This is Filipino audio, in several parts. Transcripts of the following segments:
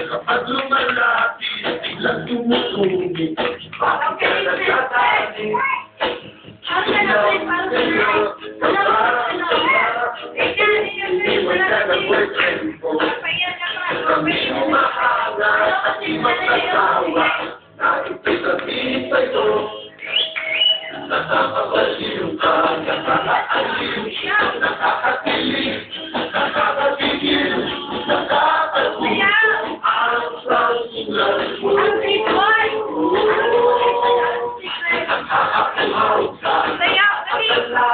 Kapag lumalaki, biglang tumutugi. Bakit ka nagtatali? Hindi mo ka na boyfriend ko. Kami umahanga at di magsasawa. Naipitabi sa'yo. Nakakabaliw ka, nakakaaliw, nakakakilig, nakakabigil, nakakasigaw. Ang sangulan mo. Nakakakuhaw ka, nakakatala,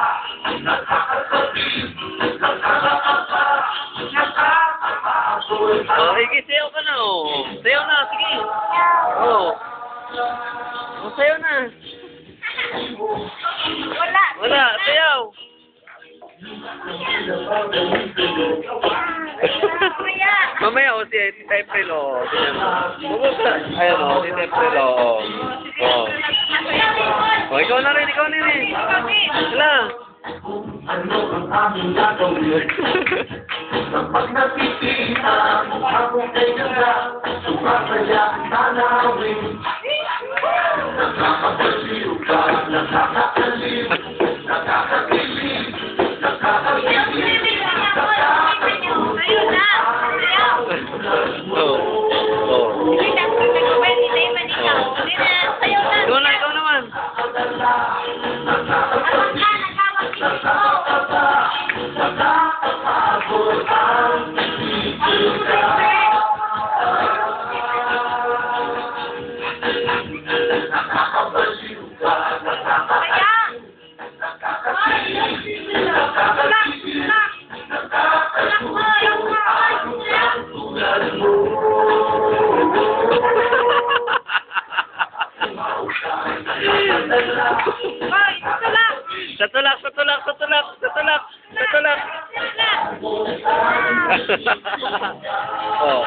nakakasabib, nakakakaka, nakakakakul. Sige, sayaw ka na, oh. Sayaw na, sige. Oh. Oh, sayaw na. Wala, sayaw. Mamaya, o si April, o. Ayan, o, si April, o. O, ikaw na rin. Wala. Ano ang aming gagawin? Kapag nakikita ako kay ganda, sumasaya ang tanawin. Nakakabaliw ka, nakakaliw, nakakakilig, nakakabigil, nakakakulo. Ikaw naman. Nakakapagod ang isip ka. Nakakabaliw ka, nakakaliw, nakakakilig, nakakabigil, nakakakulo ang sangulan mo. Satulak. Oh,